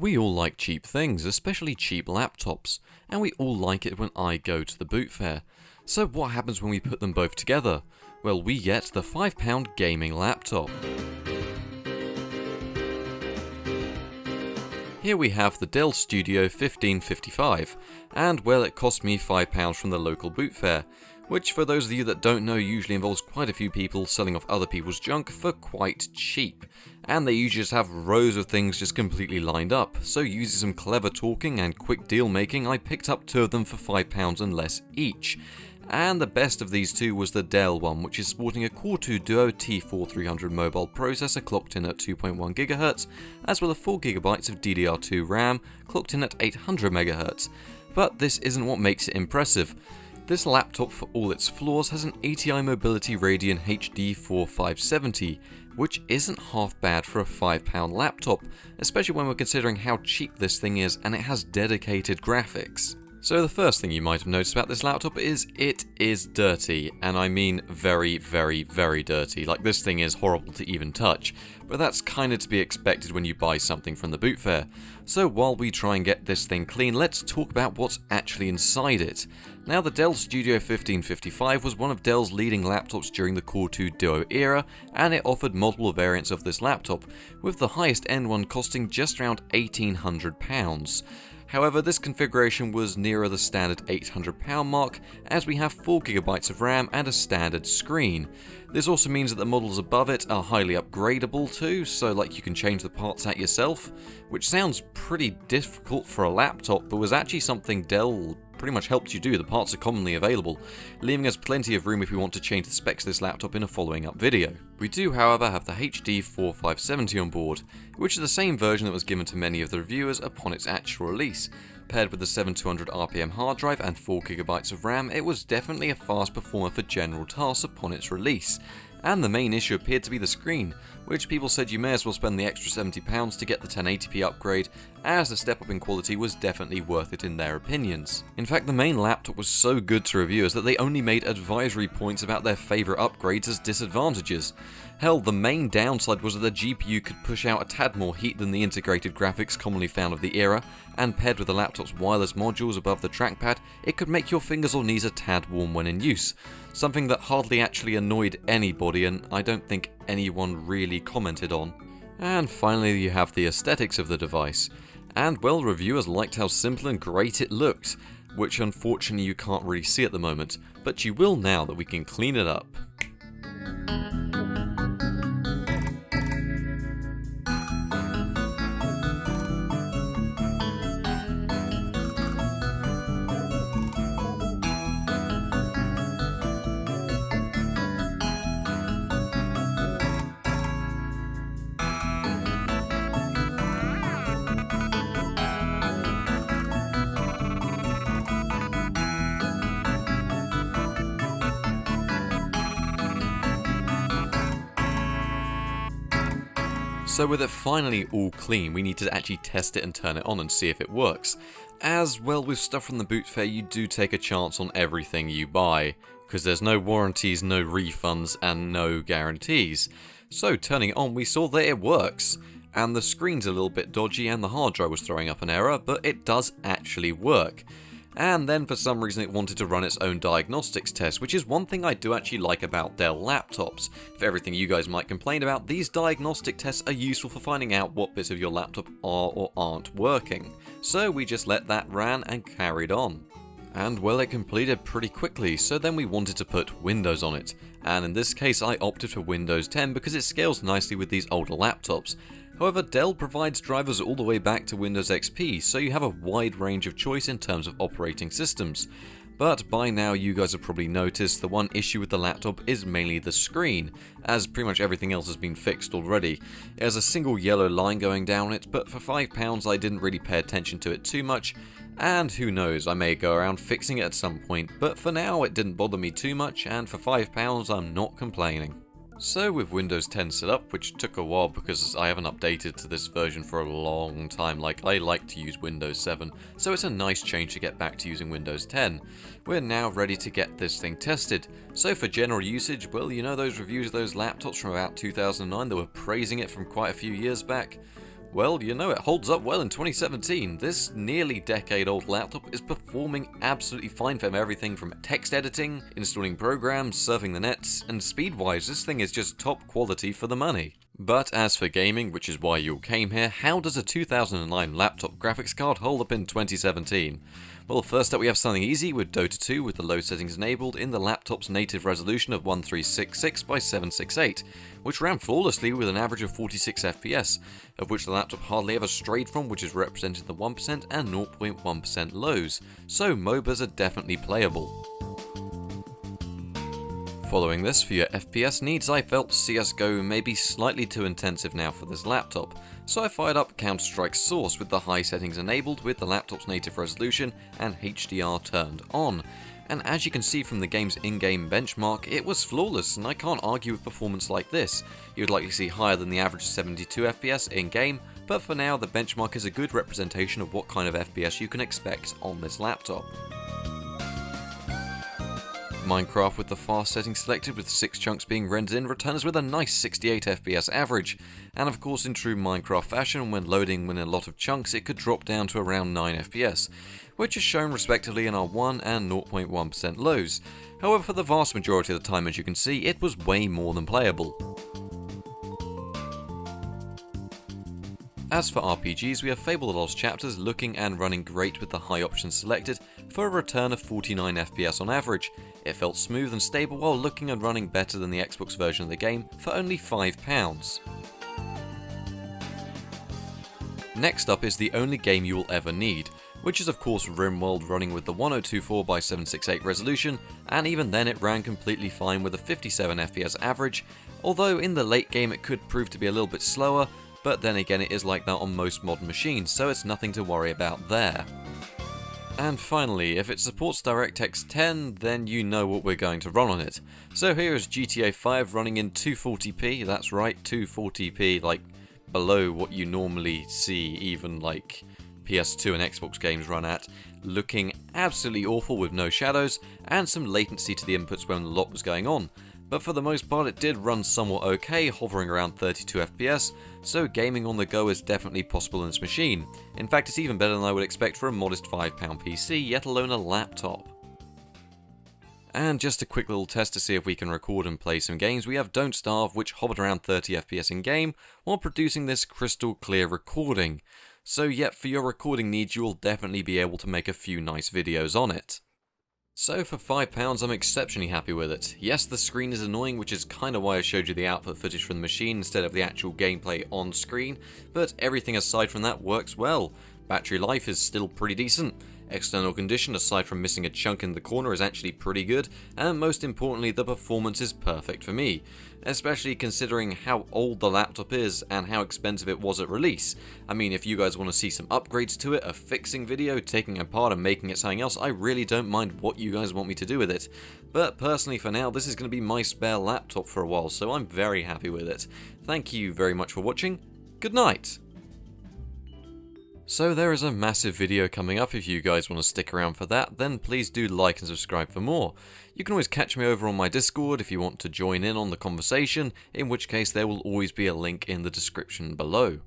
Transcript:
We all like cheap things, especially cheap laptops, and we all like it when I go to the boot fair. So what happens when we put them both together? Well, we get the £5 gaming laptop. Here we have the Dell Studio 1555, and well, it cost me £5 from the local boot fair, which for those of you that don't know usually involves quite a few people selling off other people's junk for quite cheap. And they usually just have rows of things just completely lined up, so using some clever talking and quick deal making, I picked up two of them for £5 and less each. And the best of these two was the Dell one, which is sporting a Core 2 Duo T4300 mobile processor clocked in at 2.1 GHz, as well as 4GB of DDR2 RAM clocked in at 800 MHz. But this isn't what makes it impressive. This laptop, for all its flaws, has an ATI Mobility Radeon HD 4570, which isn't half bad for a £5 laptop, especially when we're considering how cheap this thing is and it has dedicated graphics. So the first thing you might have noticed about this laptop is it is dirty, and I mean very, very, very dirty. Like, this thing is horrible to even touch, but that's kinda to be expected when you buy something from the boot fair. So while we try and get this thing clean, let's talk about what's actually inside it. Now, the Dell Studio 1555 was one of Dell's leading laptops during the Core 2 Duo era, and it offered multiple variants of this laptop, with the highest end one costing just around £1,800. However, this configuration was nearer the standard £800 mark, as we have 4GB of RAM and a standard screen. This also means that the models above it are highly upgradable too, so like you can change the parts out yourself, which sounds pretty difficult for a laptop, but was actually something Dell pretty much helped you do. The parts are commonly available, leaving us plenty of room if we want to change the specs of this laptop in a following up video. We do, however, have the HD 4570 on board, which is the same version that was given to many of the reviewers upon its actual release. Paired with the 7200 RPM hard drive and 4GB of RAM, it was definitely a fast performer for general tasks upon its release. And the main issue appeared to be the screen, which people said you may as well spend the extra £70 to get the 1080p upgrade, as the step up in quality was definitely worth it in their opinions. In fact, the main laptop was so good to reviewers that they only made advisory points about their favourite upgrades as disadvantages. Hell, the main downside was that the GPU could push out a tad more heat than the integrated graphics commonly found of the era, and paired with the laptop's wireless modules above the trackpad, it could make your fingers or knees a tad warm when in use. Something that hardly actually annoyed anybody, and I don't think anyone really commented on. And finally, you have the aesthetics of the device. And well, reviewers liked how simple and great it looked, which unfortunately you can't really see at the moment, but you will now that we can clean it up. So with it finally all clean, we need to actually test it and turn it on and see if it works. As well, with stuff from the boot fair, you do take a chance on everything you buy, because there's no warranties, no refunds, and no guarantees. So turning it on, we saw that it works, and the screen's a little bit dodgy and the hard drive was throwing up an error, but it does actually work. And then for some reason it wanted to run its own diagnostics test, which is one thing I do actually like about Dell laptops. For everything you guys might complain about, these diagnostic tests are useful for finding out what bits of your laptop are or aren't working. So we just let that run and carried on. And well, it completed pretty quickly, so then we wanted to put Windows on it. And in this case I opted for Windows 10 because it scales nicely with these older laptops. However, Dell provides drivers all the way back to Windows XP, so you have a wide range of choice in terms of operating systems. But by now you guys have probably noticed the one issue with the laptop is mainly the screen, as pretty much everything else has been fixed already. It has a single yellow line going down it, but for £5 I didn't really pay attention to it too much, and who knows, I may go around fixing it at some point, but for now it didn't bother me too much, and for £5 I'm not complaining. So with Windows 10 set up, which took a while because I haven't updated to this version for a long time, like I like to use Windows 7, so it's a nice change to get back to using Windows 10. We're now ready to get this thing tested. So for general usage, well, you know those reviews of those laptops from about 2009 that were praising it from quite a few years back? Well, you know, it holds up well in 2017. This nearly decade-old laptop is performing absolutely fine from everything from text editing, installing programs, surfing the nets, and speed-wise, this thing is just top quality for the money. But as for gaming, which is why you all came here, how does a 2009 laptop graphics card hold up in 2017? Well, first up we have something easy with Dota 2 with the low settings enabled in the laptop's native resolution of 1366 by 768, which ran flawlessly with an average of 46 FPS, of which the laptop hardly ever strayed from, which is represented in the 1% and 0.1% lows, so MOBAs are definitely playable. Following this, for your FPS needs, I felt CSGO may be slightly too intensive now for this laptop, so I fired up Counter-Strike Source with the high settings enabled with the laptop's native resolution and HDR turned on. And as you can see from the game's in-game benchmark, it was flawless, and I can't argue with performance like this. You would likely see higher than the average 72 FPS in-game, but for now the benchmark is a good representation of what kind of FPS you can expect on this laptop. Minecraft with the fast setting selected with 6 chunks being rendered in returns with a nice 68 FPS average, and of course in true Minecraft fashion, when loading in a lot of chunks it could drop down to around 9 FPS, which is shown respectively in our 1 and 0.1% lows. However, for the vast majority of the time, as you can see, it was way more than playable. As for RPGs, we have Fable the Lost Chapters looking and running great with the high options selected for a return of 49 FPS on average. It felt smooth and stable while looking and running better than the Xbox version of the game for only £5. Next up is the only game you will ever need, which is of course RimWorld running with the 1024 by 768 resolution, and even then it ran completely fine with a 57 FPS average, although in the late game it could prove to be a little bit slower, but then again it is like that on most modern machines, so it's nothing to worry about there. And finally, if it supports DirectX 10, then you know what we're going to run on it. So here is GTA 5 running in 240p, that's right, 240p, like below what you normally see even like PS2 and Xbox games run at, looking absolutely awful with no shadows, and some latency to the inputs when a lot was going on. But for the most part it did run somewhat okay, hovering around 32 FPS, so gaming on the go is definitely possible in this machine. In fact, it's even better than I would expect for a modest £5 PC, yet alone a laptop. And just a quick little test to see if we can record and play some games, we have Don't Starve, which hovered around 30 FPS in game, while producing this crystal clear recording. So yet for your recording needs you will definitely be able to make a few nice videos on it. So for £5 I'm exceptionally happy with it. Yes, the screen is annoying, which is kinda why I showed you the output footage from the machine instead of the actual gameplay on screen, but everything aside from that works well. Battery life is still pretty decent. External condition, aside from missing a chunk in the corner, is actually pretty good, and most importantly the performance is perfect for me, especially considering how old the laptop is and how expensive it was at release. I mean, if you guys want to see some upgrades to it, a fixing video, taking it apart and making it something else, I really don't mind what you guys want me to do with it. But personally for now, this is going to be my spare laptop for a while, so I'm very happy with it. Thank you very much for watching. Good night! So there is a massive video coming up. If you guys want to stick around for that, then please do like and subscribe for more. You can always catch me over on my Discord if you want to join in on the conversation, in which case there will always be a link in the description below.